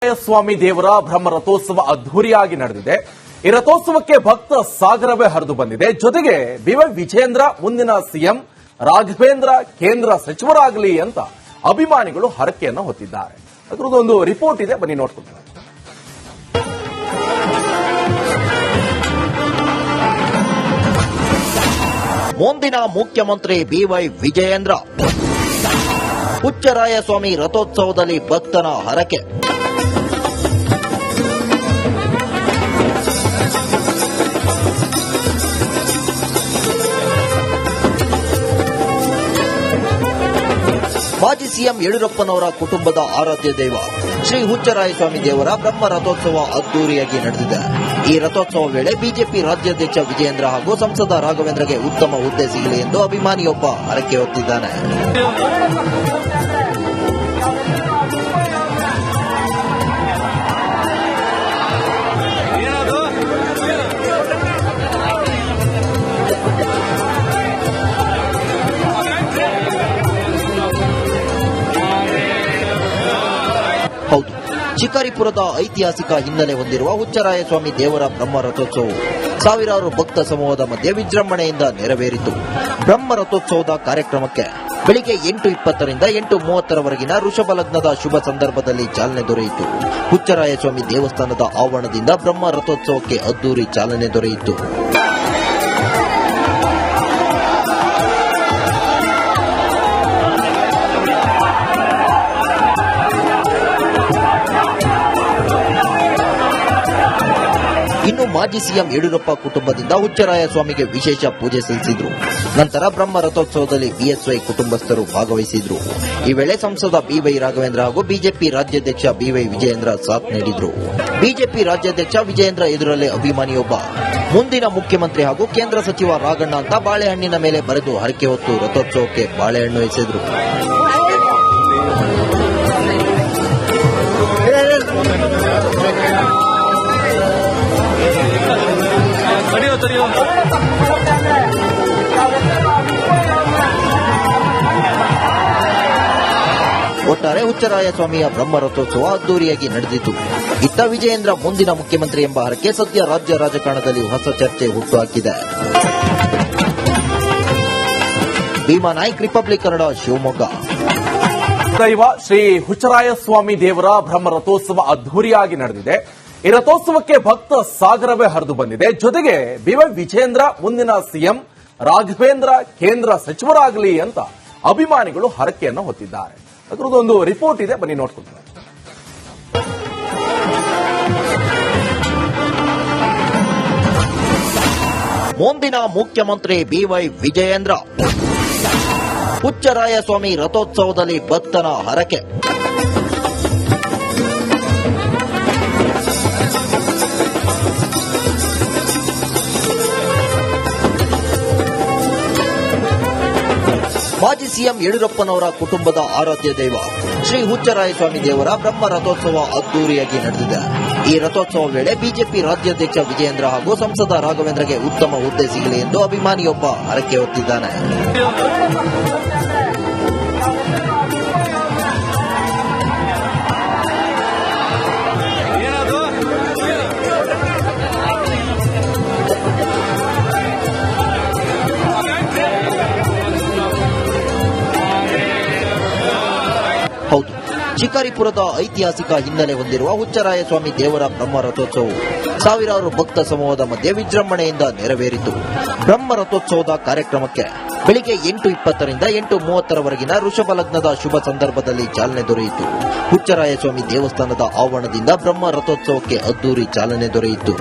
ಹುಚ್ಚರಾಯ ಸ್ವಾಮಿ ದೇವರ ಬ್ರಹ್ಮ ರಥೋತ್ಸವ ಅದ್ದೂರಿಯಾಗಿ ನಡೆದಿದೆ. ಈ ರಥೋತ್ಸವಕ್ಕೆ ಭಕ್ತ ಸಾಗರವೇ ಹರಿದು ಬಂದಿದೆ. ಜೊತೆಗೆ ಬಿವೈ ವಿಜೇಂದ್ರ ಮುಂದಿನ ಸಿಎಂ, ರಾಘವೇಂದ್ರ ಕೇಂದ್ರ ಸಚಿವರಾಗಲಿ ಅಂತ ಅಭಿಮಾನಿಗಳು ಹರಕೆಯನ್ನು ಹೊತ್ತಿದ್ದಾರೆ. ಅದರದೊಂದು ರಿಪೋರ್ಟ್ ಇದೆ, ಬನ್ನಿ ನೋಡ್ಕೊಂಡು. ಮುಂದಿನ ಮುಖ್ಯಮಂತ್ರಿ ಬಿವೈ ವಿಜಯೇಂದ್ರ, ಹುಚ್ಚರಾಯ ಸ್ವಾಮಿ ರಥೋತ್ಸವದಲ್ಲಿ ಭಕ್ತನ ಹರಕೆ. ಮಾಜಿ ಸಿಎಂ ಯಡಿಯೂರಪ್ಪನವರ ಕುಟುಂಬದ ಆರಾಧ್ಯ ದೈವ ಶ್ರೀ ಹುಚ್ಚರಾಯ ಸ್ವಾಮಿ ದೇವರ ಬ್ರಹ್ಮ ರಥೋತ್ಸವ ಅದ್ದೂರಿಯಾಗಿ ನಡೆದಿದೆ. ಈ ರಥೋತ್ಸವ ವೇಳೆ ಬಿಜೆಪಿ ರಾಜ್ಯಾಧ್ಯಕ್ಷ ವಿಜಯೇಂದ್ರ ಹಾಗೂ ಸಂಸದ ರಾಘವೇಂದ್ರಗೆ ಉತ್ತಮ ಹುದ್ದೆ ಸಿಗಲಿ ಎಂದು ಅಭಿಮಾನಿಯೊಬ್ಬ ಹರಕೆ ಹೊತ್ತಿದ್ದಾನೆ. ಹೌದು, ಶಿಕಾರಿಪುರದ ಐತಿಹಾಸಿಕ ಹಿನ್ನೆಲೆ ಹೊಂದಿರುವ ಹುಚ್ಚರಾಯ ಸ್ವಾಮಿ ದೇವರ ಬ್ರಹ್ಮ ರಥೋತ್ಸವವು ಸಾವಿರಾರು ಭಕ್ತ ಸಮೂಹದ ಮಧ್ಯೆ ವಿಜೃಂಭಣೆಯಿಂದ ನೆರವೇರಿತು. ಬ್ರಹ್ಮ ರಥೋತ್ಸವದ ಕಾರ್ಯಕ್ರಮಕ್ಕೆ ಬೆಳಿಗ್ಗೆ 8:20ರಿಂದ 8:30ರವರೆಗಿನ ಋಷಭ ಲಗ್ನದ ಶುಭ ಸಂದರ್ಭದಲ್ಲಿ ಚಾಲನೆ ದೊರೆಯಿತು. ಹುಚ್ಚರಾಯ ಸ್ವಾಮಿ ದೇವಸ್ಥಾನದ ಆವರಣದಿಂದ ಬ್ರಹ್ಮ ರಥೋತ್ಸವಕ್ಕೆ ಅದ್ದೂರಿ ಚಾಲನೆ ದೊರೆಯಿತು. ಇನ್ನು ಮಾಜಿ ಸಿಎಂ ಯಡಿಯೂರಪ್ಪ ಕುಟುಂಬದಿಂದ ಹುಚ್ಚರಾಯ ಸ್ವಾಮಿಗೆ ವಿಶೇಷ ಪೂಜೆ ಸಲ್ಲಿಸಿದ್ರು. ನಂತರ ಬ್ರಹ್ಮ ರಥೋತ್ಸವದಲ್ಲಿ ಬಿಎಸ್ವೈ ಕುಟುಂಬಸ್ಥರು ಭಾಗವಹಿಸಿದ್ರು. ಈ ವೇಳೆ ಸಂಸದ ಬಿವೈ ರಾಘವೇಂದ್ರ ಹಾಗೂ ಬಿಜೆಪಿ ರಾಜ್ಯಾಧ್ಯಕ್ಷ ಬಿವೈ ವಿಜಯೇಂದ್ರ ಸಾಥ್ ನೀಡಿದ್ರು. ಬಿಜೆಪಿ ರಾಜ್ಯಾಧ್ಯಕ್ಷ ವಿಜಯೇಂದ್ರ ಎದುರಲ್ಲೇ ಅಭಿಮಾನಿಯೊಬ್ಬ ಮುಂದಿನ ಮುಖ್ಯಮಂತ್ರಿ ಹಾಗೂ ಕೇಂದ್ರ ಸಚಿವ ರಾಘಣ್ಣ ಅಂತ ಬಾಳೆಹಣ್ಣಿನ ಮೇಲೆ ಬರೆದು ಹರಕೆ ಹೊತ್ತು ರಥೋತ್ಸವಕ್ಕೆ ಬಾಳೆಹಣ್ಣು ಎಸೆದ್ರು. ಒಟ್ಟಾರೆ ಹುಚ್ಚರಾಯ ಸ್ವಾಮಿಯ ಬ್ರಹ್ಮ ರಥೋತ್ಸವ ಅದ್ದೂರಿಯಾಗಿ ನಡೆದಿತು. ಇತ್ತ ವಿಜಯೇಂದ್ರ ಮುಂದಿನ ಮುಖ್ಯಮಂತ್ರಿ ಎಂಬ ಹರಕೆ ಸದ್ಯ ರಾಜ್ಯ ರಾಜಕಾರಣದಲ್ಲಿ ಹೊಸ ಚರ್ಚೆ ಹುಟ್ಟುಹಾಕಿದೆ. ಭೀಮಾ ನಾಯ್ಕ್, ರಿಪಬ್ಲಿಕ್ ಕನ್ನಡ, ಶಿವಮೊಗ್ಗ. ದೈವ ಶ್ರೀ ಹುಚ್ಚರಾಯ ಸ್ವಾಮಿ ದೇವರ ಬ್ರಹ್ಮ ರಥೋತ್ಸವ ಅದ್ದೂರಿಯಾಗಿ ನಡೆದಿದೆ. ಈ ರಥೋತ್ಸವಕ್ಕೆ ಭಕ್ತ ಸಾಗರವೇ ಹರಿದು ಬಂದಿದೆ. ಜೊತೆಗೆ ಬಿವೈ ವಿಜೇಂದ್ರ ಮುಂದಿನ ಸಿಎಂ, ರಾಘವೇಂದ್ರ ಕೇಂದ್ರ ಸಚಿವರಾಗಲಿ ಅಂತ ಅಭಿಮಾನಿಗಳು ಹರಕೆಯನ್ನು ಹೊತ್ತಿದ್ದಾರೆ. ಅದರದೊಂದು ರಿಪೋರ್ಟ್ ಇದೆ, ಬನ್ನಿ ನೋಡ್ಕೊಂಡು. ಮುಂದಿನ ಮುಖ್ಯಮಂತ್ರಿ ಬಿವೈ ವಿಜಯೇಂದ್ರ, ಹುಚ್ಚರಾಯ ಸ್ವಾಮಿ ರಥೋತ್ಸವದಲ್ಲಿ ಭಕ್ತನ ಹರಕೆ. ಮಾಜಿ ಸಿಎಂ ಯಡಿಯೂರಪ್ಪನವರ ಕುಟುಂಬದ ಆರಾಧ್ಯ ದೈವ ಶ್ರೀ ಹುಚ್ಚರಾಯ ಸ್ವಾಮಿ ದೇವರ ಬ್ರಹ್ಮ ರಥೋತ್ಸವ ಅದ್ದೂರಿಯಾಗಿ ನಡೆದಿದೆ. ಈ ರಥೋತ್ಸವ ವೇಳೆ ಬಿಜೆಪಿ ರಾಜ್ಯಾಧ್ಯಕ್ಷ ವಿಜಯೇಂದ್ರ ಹಾಗೂ ಸಂಸದ ರಾಘವೇಂದ್ರಗೆ ಉತ್ತಮ ಹುದ್ದೆ ಸಿಗಲಿ ಎಂದು ಅಭಿಮಾನಿಯೊಬ್ಬ ಹರಕೆ ಹೊತ್ತಿದ್ದಾನೆ. ಹೌದು, ಶಿಕಾರಿಪುರದ ಐತಿಹಾಸಿಕ ಹಿನ್ನೆಲೆ ಹೊಂದಿರುವ ಹುಚ್ಚರಾಯ ಸ್ವಾಮಿ ದೇವರ ಬ್ರಹ್ಮ ರಥೋತ್ಸವವು ಸಾವಿರಾರು ಭಕ್ತ ಸಮೂಹದ ಮಧ್ಯೆ ವಿಜೃಂಭಣೆಯಿಂದ ನೆರವೇರಿತು. ಬ್ರಹ್ಮ ರಥೋತ್ಸವದ ಕಾರ್ಯಕ್ರಮಕ್ಕೆ ಬೆಳಿಗ್ಗೆ 8:20ರಿಂದ 8:30ರವರೆಗಿನ ಋಷಭ ಲಗ್ನದ ಶುಭ ಸಂದರ್ಭದಲ್ಲಿ ಚಾಲನೆ ದೊರೆಯಿತು. ಹುಚ್ಚರಾಯ ಸ್ವಾಮಿ ದೇವಸ್ಥಾನದ ಆವರಣದಿಂದ ಬ್ರಹ್ಮ ರಥೋತ್ಸವಕ್ಕೆ ಅದ್ದೂರಿ ಚಾಲನೆ ದೊರೆಯಿತು.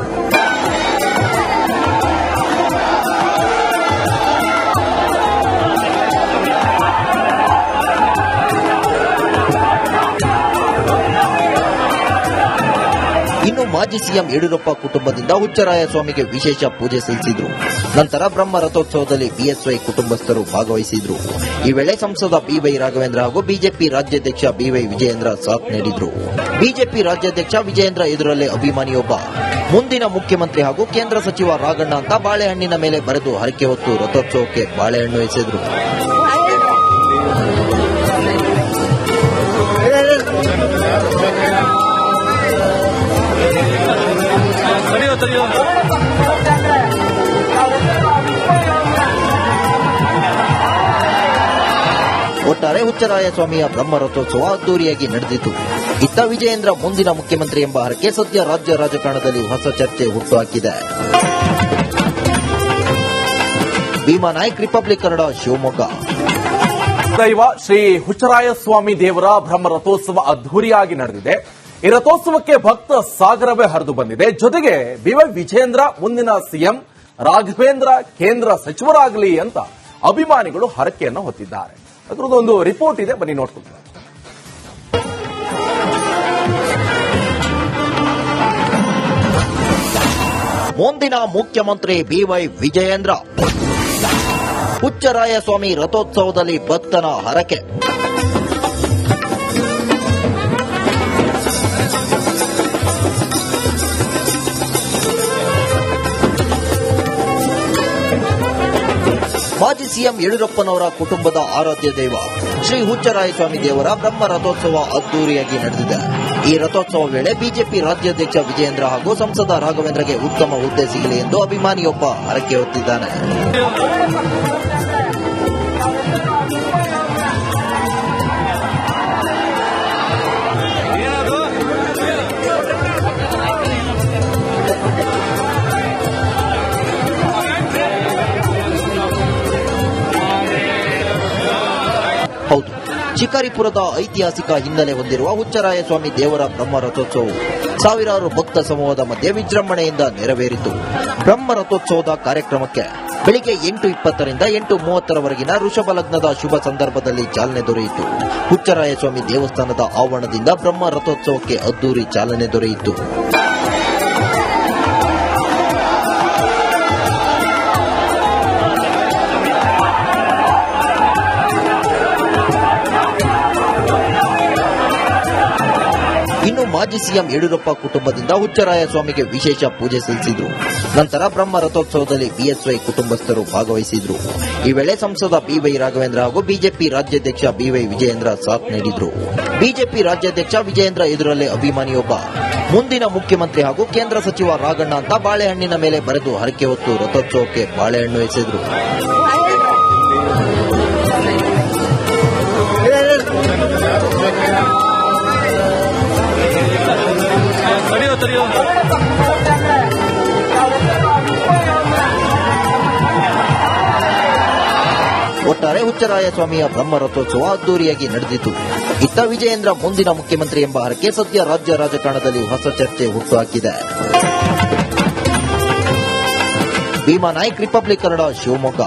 ಇನ್ನು ಮಾಜಿ ಸಿಎಂ ಯಡಿಯೂರಪ್ಪ ಕುಟುಂಬದಿಂದ ಹುಚ್ಚರಾಯ ಸ್ವಾಮಿಗೆ ವಿಶೇಷ ಪೂಜೆ ಸಲ್ಲಿಸಿದ್ರು. ನಂತರ ಬ್ರಹ್ಮ ರಥೋತ್ಸವದಲ್ಲಿ ಬಿಎಸ್ವೈ ಕುಟುಂಬಸ್ಥರು ಭಾಗವಹಿಸಿದ್ರು. ಈ ವೇಳೆ ಸಂಸದ ಬಿವೈ ರಾಘವೇಂದ್ರ ಹಾಗೂ ಬಿಜೆಪಿ ರಾಜ್ಯಾಧ್ಯಕ್ಷ ಬಿವೈ ವಿಜಯೇಂದ್ರ ಸಾಥ್ ನೀಡಿದ್ರು. ಬಿಜೆಪಿ ರಾಜ್ಯಾಧ್ಯಕ್ಷ ವಿಜಯೇಂದ್ರ ಎದುರಲ್ಲೇ ಅಭಿಮಾನಿಯೊಬ್ಬ ಮುಂದಿನ ಮುಖ್ಯಮಂತ್ರಿ ಹಾಗೂ ಕೇಂದ್ರ ಸಚಿವ ರಾಘಣ್ಣ ಅಂತ ಬಾಳೆಹಣ್ಣಿನ ಮೇಲೆ ಬರೆದು ಹರಕೆ ಹೊತ್ತು ರಥೋತ್ಸವಕ್ಕೆ ಬಾಳೆಹಣ್ಣು ಎಸೆದ್ರು. ಒಟ್ಟಾರೆ ಹುಚ್ಚರಾಯ ಸ್ವಾಮಿಯ ಬ್ರಹ್ಮ ರಥೋತ್ಸವ ಅದ್ದೂರಿಯಾಗಿ ನಡೆದಿತು. ಇತ್ತ ವಿಜಯೇಂದ್ರ ಮುಂದಿನ ಮುಖ್ಯಮಂತ್ರಿ ಎಂಬ ಹರಕೆ ಸದ್ಯ ರಾಜ್ಯ ರಾಜಕಾರಣದಲ್ಲಿ ಹೊಸ ಚರ್ಚೆ ಹುಟ್ಟುಹಾಕಿದೆ. ಭೀಮಾ ನಾಯ್ಕ್, ರಿಪಬ್ಲಿಕ್ ಕನ್ನಡ, ಶಿವಮೊಗ್ಗ. ದೈವ ಶ್ರೀ ಹುಚ್ಚರಾಯ ಸ್ವಾಮಿ ದೇವರ ಬ್ರಹ್ಮ ರಥೋತ್ಸವ ಅದ್ದೂರಿಯಾಗಿ ನಡೆದಿದೆ. ಈ ರಥೋತ್ಸವಕ್ಕೆ ಭಕ್ತ ಸಾಗರವೇ ಹರಿದು ಬಂದಿದೆ. ಜೊತೆಗೆ ಬಿವೈ ವಿಜೇಂದ್ರ ಮುಂದಿನ ಸಿಎಂ, ರಾಘವೇಂದ್ರ ಕೇಂದ್ರ ಸಚಿವರಾಗಲಿ ಅಂತ ಅಭಿಮಾನಿಗಳು ಹರಕೆಯನ್ನು ಹೊತ್ತಿದ್ದಾರೆ. ಅದರದ್ದೊಂದು ರಿಪೋರ್ಟ್ ಇದೆ, ಬನ್ನಿ ನೋಡ್ಕೊಂಡು. ಮುಂದಿನ ಮುಖ್ಯಮಂತ್ರಿ ಬಿವೈ ವಿಜಯೇಂದ್ರ. ಹುಚ್ಚರಾಯ ಸ್ವಾಮಿ ರಥೋತ್ಸವದಲ್ಲಿ ಭಕ್ತನ ಹರಕೆ. ಮಾಜಿ ಸಿಎಂ ಯಡಿಯೂರಪ್ಪನವರ ಕುಟುಂಬದ ಆರಾಧ್ಯ ದೈವ ಶ್ರೀ ಹುಚ್ಚರಾಯ ಸ್ವಾಮಿ ದೇವರ ಬ್ರಹ್ಮ ರಥೋತ್ಸವ ಅದ್ದೂರಿಯಾಗಿ ನಡೆದಿದೆ. ಈ ರಥೋತ್ಸವ ವೇಳೆ ಬಿಜೆಪಿ ರಾಜ್ಯಾಧ್ಯಕ್ಷ ವಿಜಯೇಂದ್ರ ಹಾಗೂ ಸಂಸದ ರಾಘವೇಂದ್ರಗೆ ಉತ್ತಮ ಹುದ್ದೆ ಸಿಗಲಿ ಎಂದು ಅಭಿಮಾನಿಯೊಬ್ಬ ಹರಕೆ ಹೊತ್ತಿದ್ದಾನೆ. ಹೌದು, ಶಿಕಾರಿಪುರದ ಐತಿಹಾಸಿಕ ಹಿನ್ನೆಲೆ ಹೊಂದಿರುವ ಹುಚ್ಚರಾಯ ಸ್ವಾಮಿ ದೇವರ ಬ್ರಹ್ಮ ರಥೋತ್ಸವವು ಸಾವಿರಾರು ಭಕ್ತ ಸಮೂಹದ ಮಧ್ಯೆ ವಿಜೃಂಭಣೆಯಿಂದ ನೆರವೇರಿತು. ಬ್ರಹ್ಮ ರಥೋತ್ಸವದ ಕಾರ್ಯಕ್ರಮಕ್ಕೆ ಬೆಳಿಗ್ಗೆ 8:20ರಿಂದ 8:30ರವರೆಗಿನ ಋಷಭ ಲಗ್ನದ ಶುಭ ಸಂದರ್ಭದಲ್ಲಿ ಚಾಲನೆ ದೊರೆಯಿತು. ಹುಚ್ಚರಾಯ ಸ್ವಾಮಿ ದೇವಸ್ಥಾನದ ಆವರಣದಿಂದ ಬ್ರಹ್ಮ ರಥೋತ್ಸವಕ್ಕೆ ಅದ್ದೂರಿ ಚಾಲನೆ ದೊರೆಯಿತು. ಇನ್ನು ಮಾಜಿ ಸಿಎಂ ಯಡಿಯೂರಪ್ಪ ಕುಟುಂಬದಿಂದ ಹುಚ್ಚರಾಯ ಸ್ವಾಮಿಗೆ ವಿಶೇಷ ಪೂಜೆ ಸಲ್ಲಿಸಿದ್ರು. ನಂತರ ಬ್ರಹ್ಮ ರಥೋತ್ಸವದಲ್ಲಿ ಬಿಎಸ್ವೈ ಕುಟುಂಬಸ್ಥರು ಭಾಗವಹಿಸಿದ್ರು. ಈ ವೇಳೆ ಸಂಸದ ಬಿವೈ ರಾಘವೇಂದ್ರ ಹಾಗೂ ಬಿಜೆಪಿ ರಾಜ್ಯಾಧ್ಯಕ್ಷ ಬಿವೈ ವಿಜಯೇಂದ್ರ ಸಾಥ್ ನೀಡಿದ್ರು. ಬಿಜೆಪಿ ರಾಜ್ಯಾಧ್ಯಕ್ಷ ವಿಜಯೇಂದ್ರ ಎದುರಲ್ಲೇ ಅಭಿಮಾನಿಯೊಬ್ಬ ಮುಂದಿನ ಮುಖ್ಯಮಂತ್ರಿ ಹಾಗೂ ಕೇಂದ್ರ ಸಚಿವ ರಾಘಣ್ಣ ಅಂತ ಬಾಳೆಹಣ್ಣಿನ ಮೇಲೆ ಬರೆದು ಹರಕೆ ಹೊತ್ತು ರಥೋತ್ಸವಕ್ಕೆ ಬಾಳೆಹಣ್ಣು ಎಸೆದ್ರು. ಒಟ್ಟಾರೆ ಹುಚ್ಚರಾಯ ಸ್ವಾಮಿಯ ಬ್ರಹ್ಮ ರಥೋತ್ಸವ ಅದ್ದೂರಿಯಾಗಿ ನಡೆದಿತು. ಇತ್ತ ವಿಜಯೇಂದ್ರ ಮುಂದಿನ ಮುಖ್ಯಮಂತ್ರಿ ಎಂಬ ಹರಕೆ ಸದ್ಯ ರಾಜ್ಯ ರಾಜಕಾರಣದಲ್ಲಿ ಹೊಸ ಚರ್ಚೆ ಹುಟ್ಟುಹಾಕಿದೆ. ಭೀಮಾ ನಾಯ್ಕ್, ರಿಪಬ್ಲಿಕ್ ಕನ್ನಡ, ಶಿವಮೊಗ್ಗ.